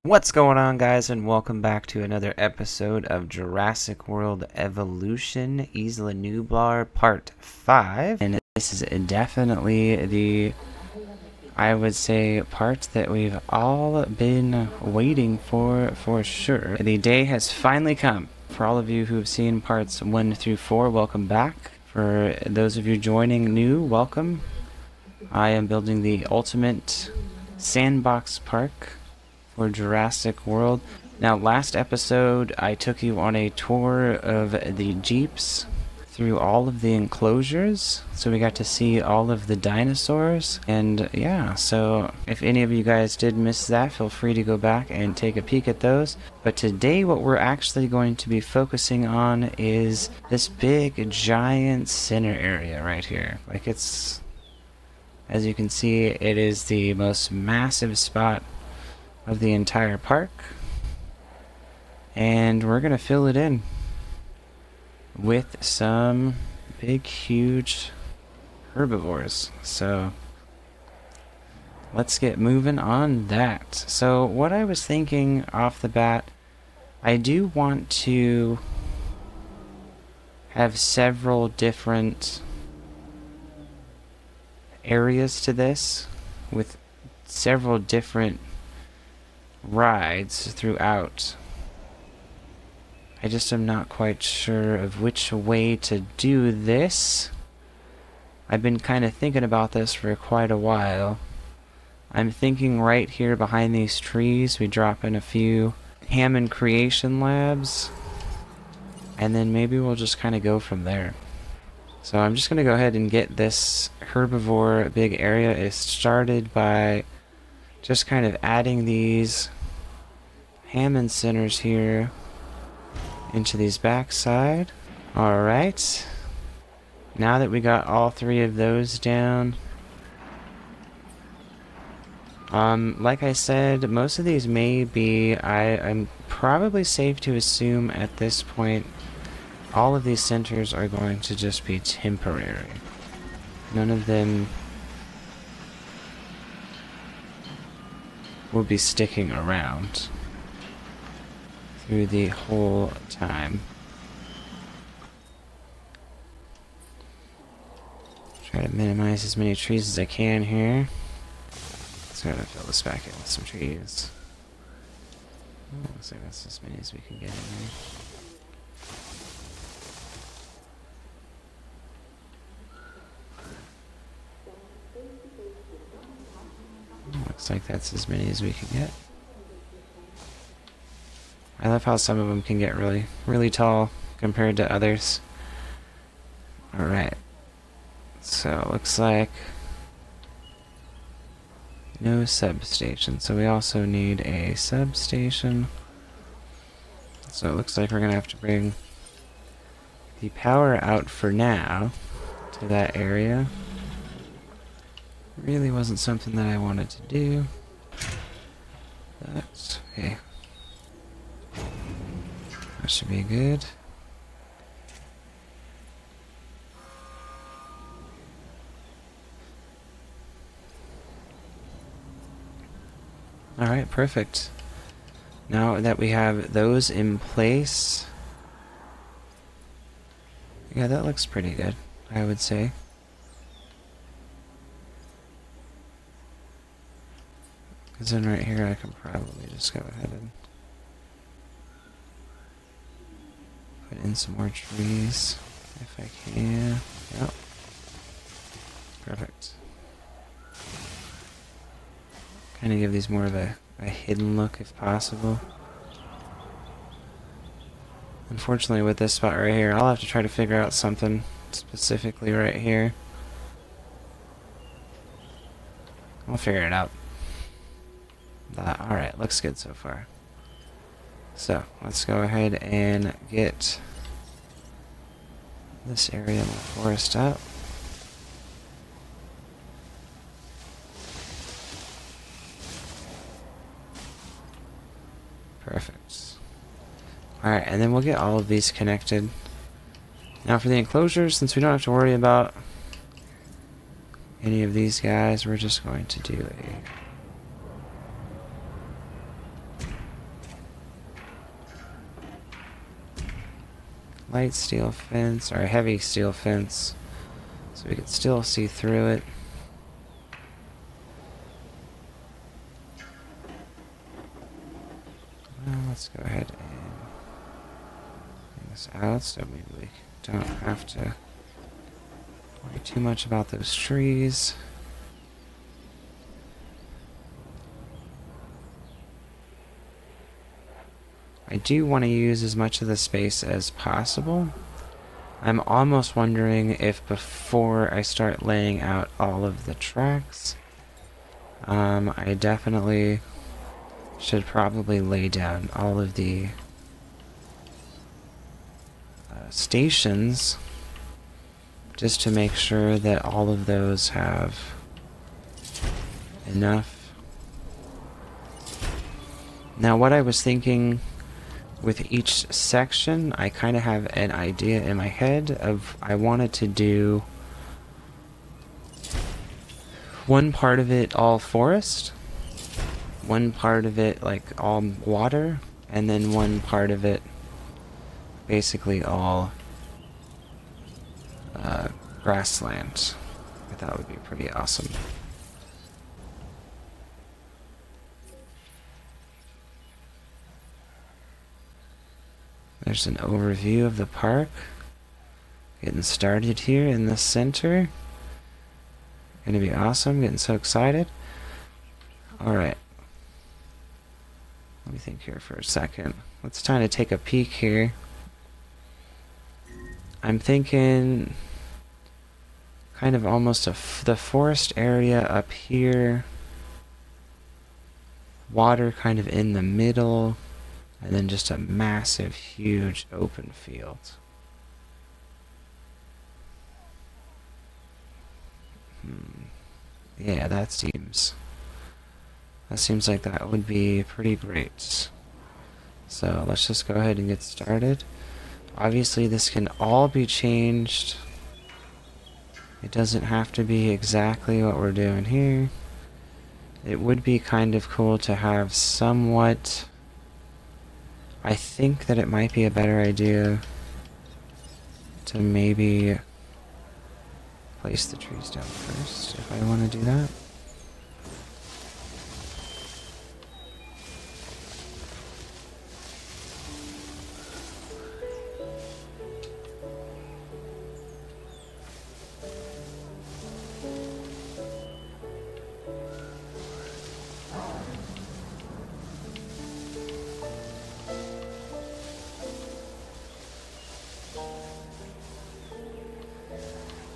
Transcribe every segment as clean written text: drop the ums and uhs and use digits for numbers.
What's going on, guys, and welcome back to another episode of Jurassic World Evolution, Isla Nublar Part 5. And this is definitely I would say, part that we've all been waiting for sure. The day has finally come. For all of you who have seen parts 1 through 4, welcome back. For those of you joining new, welcome. I am building the ultimate sandbox park for Jurassic World. Now, last episode I took you on a tour of the Jeeps through all of the enclosures, so we got to see all of the dinosaurs. And yeah, so if any of you guys did miss that, feel free to go back and take a peek at those. But today what we're actually going to be focusing on is this big giant center area right here. Like, it's, as you can see, it is the most massive spot of the entire park, and we're gonna fill it in with some big huge herbivores. So let's get moving on that. So what I was thinking off the bat, I do want to have several different areas to this with several different rides throughout. I just am not quite sure of which way to do this. I've been kind of thinking about this for quite a while. I'm thinking right here behind these trees we drop in a few Hammond Creation Labs, and then maybe we'll just kind of go from there. So I'm just going to go ahead and get this herbivore big area started by just kind of adding these Hammond centers here into these backside. Alright. Now that we got all three of those down, like I said, most of these may be, I'm probably safe to assume at this point, all of these centers are going to just be temporary. None of them will be sticking around through the whole time. Try to minimize as many trees as I can here. Let's try to fill this back in with some trees. Looks like that's as many as we can get in here. Looks like that's as many as we can get. I love how some of them can get really, really tall compared to others. Alright. So, it looks like no substation. So we also need a substation. So it looks like we're going to have to bring the power out for now to that area. Really wasn't something that I wanted to do. But, okay. That should be good. Alright, perfect. Now that we have those in place, yeah, that looks pretty good, I would say. Because then right here I can probably just go ahead and put in some more trees if I can. Yep. Perfect. Kind of give these more of a hidden look if possible. Unfortunately with this spot right here, I'll have to try to figure out something specifically right here. I'll figure it out. Alright, looks good so far. So, let's go ahead and get this area in the forest up. Perfect. Alright, and then we'll get all of these connected. Now for the enclosures, since we don't have to worry about any of these guys, we're just going to do a light steel fence, or a heavy steel fence, so we can still see through it. Well, let's go ahead and bring this out so maybe we don't have to worry too much about those trees. I do want to use as much of the space as possible. I'm almost wondering if before I start laying out all of the tracks, I definitely should probably lay down all of the stations just to make sure that all of those have enough. Now, what I was thinking with each section, I kind of have an idea in my head of I wanted to do one part of it all forest, one part of it like all water, and then one part of it basically all grassland. I thought would be pretty awesome. There's an overview of the park. Getting started here in the center. Gonna be awesome. Getting so excited. Alright. Let me think here for a second. Let's try to take a peek here. I'm thinking kind of almost the forest area up here. Water kind of in the middle. And then just a massive, huge open field. Yeah, that seems like that would be pretty great. So let's just go ahead and get started. Obviously this can all be changed. It doesn't have to be exactly what we're doing here. It would be kind of cool to have somewhat... I think that it might be a better idea to maybe place the trees down first, if I want to do that.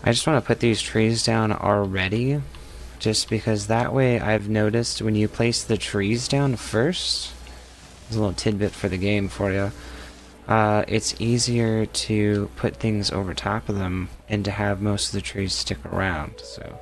I just want to put these trees down already, just because that way I've noticed when you place the trees down first, there's a little tidbit for the game for you, it's easier to put things over top of them and to have most of the trees stick around, so...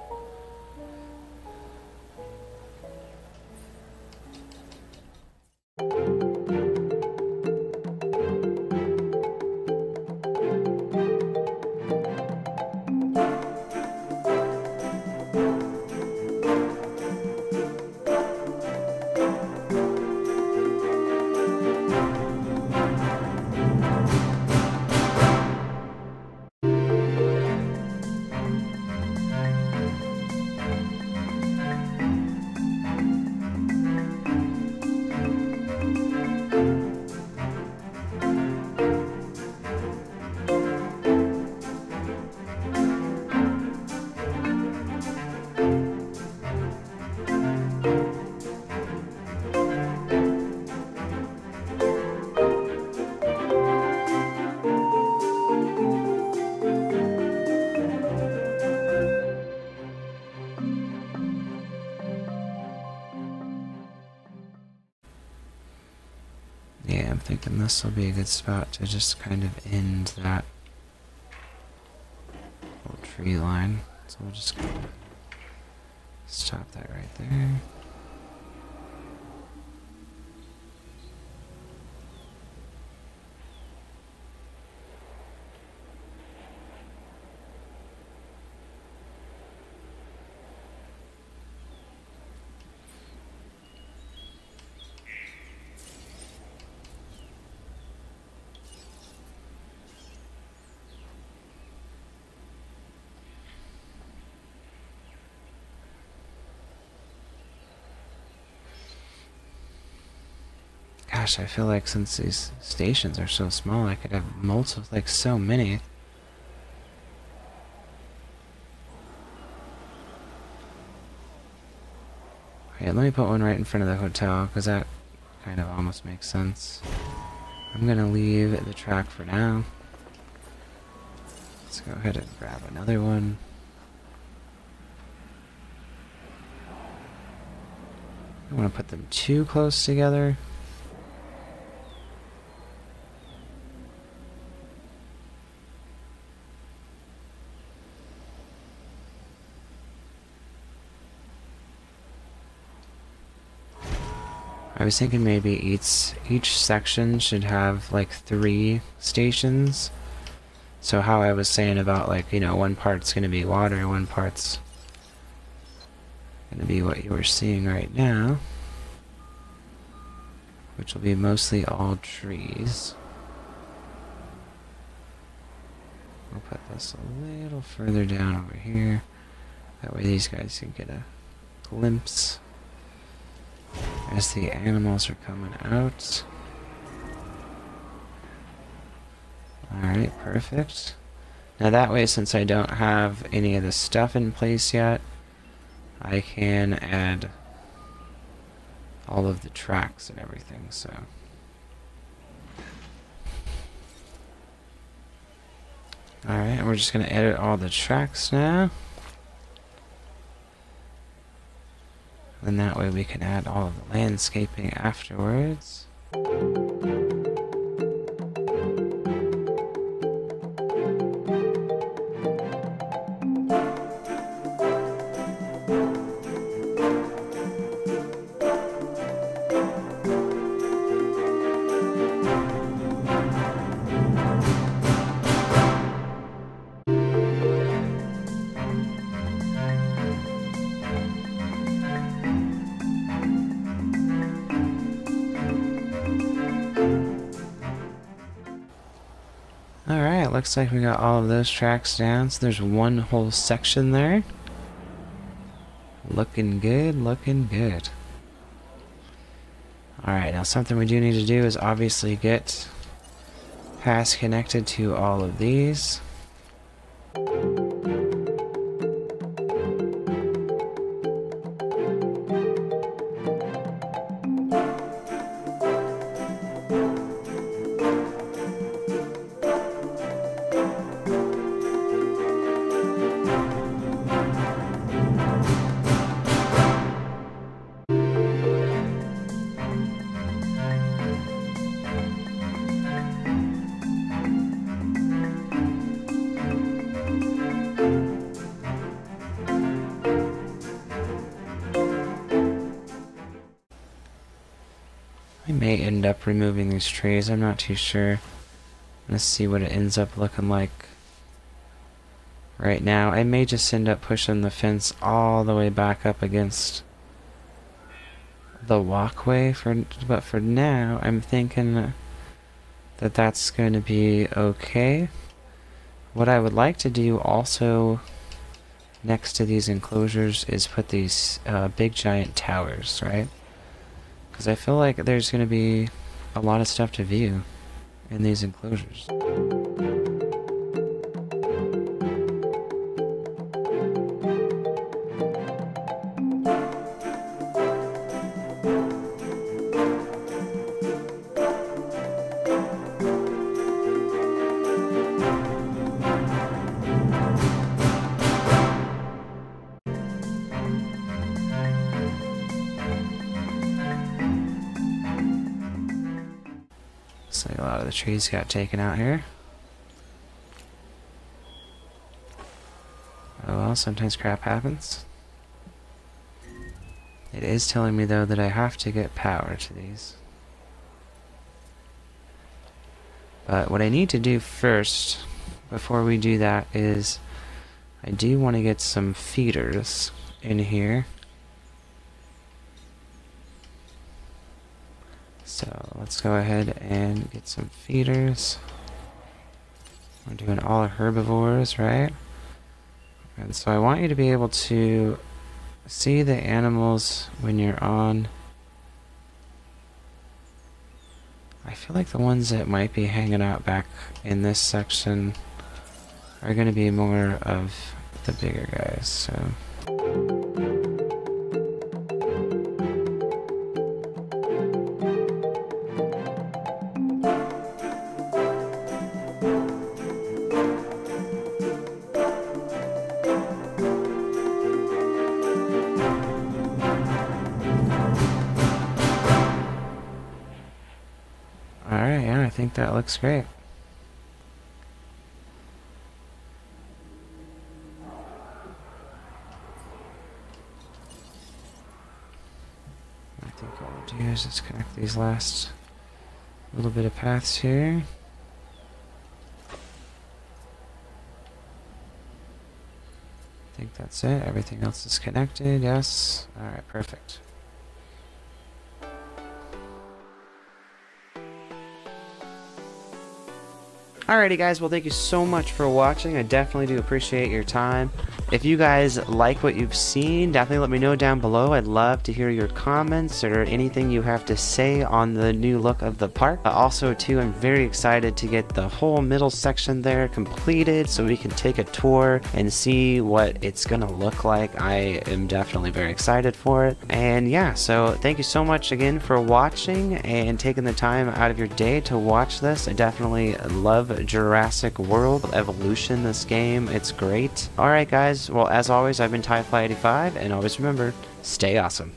Yeah, I'm thinking this will be a good spot to just kind of end that little tree line. So we'll just kind of stop that right there. Gosh, I feel like since these stations are so small, I could have multiple, like so many. Okay, let me put one right in front of the hotel, because that kind of almost makes sense. I'm gonna leave the track for now. Let's go ahead and grab another one. I don't want to put them too close together. I was thinking maybe each section should have like 3 stations. So how I was saying about, like, you know, one part's going to be water, one part's going to be what you were seeing right now, which will be mostly all trees. We'll put this a little further down over here. That way these guys can get a glimpse as the animals are coming out. Alright, perfect. Now that way, since I don't have any of the stuff in place yet, I can add all of the tracks and everything, so. Alright, we're just going to edit all the tracks now. And that way we can add all of the landscaping afterwards. Alright, looks like we got all of those tracks down, so there's one whole section there. Looking good, looking good. Alright, now something we do need to do is obviously get paths connected to all of these. I may end up removing these trees, I'm not too sure. Let's see what it ends up looking like right now. I may just end up pushing the fence all the way back up against the walkway, but for now I'm thinking that that's going to be okay. What I would like to do also next to these enclosures is put these big giant towers, right? Because I feel like there's going to be a lot of stuff to view in these enclosures. So a lot of the trees got taken out here. Oh well, sometimes crap happens. It is telling me though that I have to get power to these. But what I need to do first, before we do that, is I do want to get some feeders in here. So let's go ahead and get some feeders. We're doing all herbivores, right? And so I want you to be able to see the animals when you're on feel like the ones that might be hanging out back in this section are going to be more of the bigger guys, so... Alright, yeah, I think that looks great. I think what we'll do is just connect these last little bit of paths here. I think that's it. Everything else is connected, yes. Alright, perfect. Alrighty guys, well thank you so much for watching. I definitely do appreciate your time. If you guys like what you've seen, definitely let me know down below. I'd love to hear your comments or anything you have to say on the new look of the park. Also too, I'm very excited to get the whole middle section there completed so we can take a tour and see what it's gonna look like. I am definitely very excited for it. And yeah, so thank you so much again for watching and taking the time out of your day to watch this. I definitely love Jurassic World Evolution, this game. It's great. Alright guys, well as always, I've been TieFly85, and always remember, stay awesome.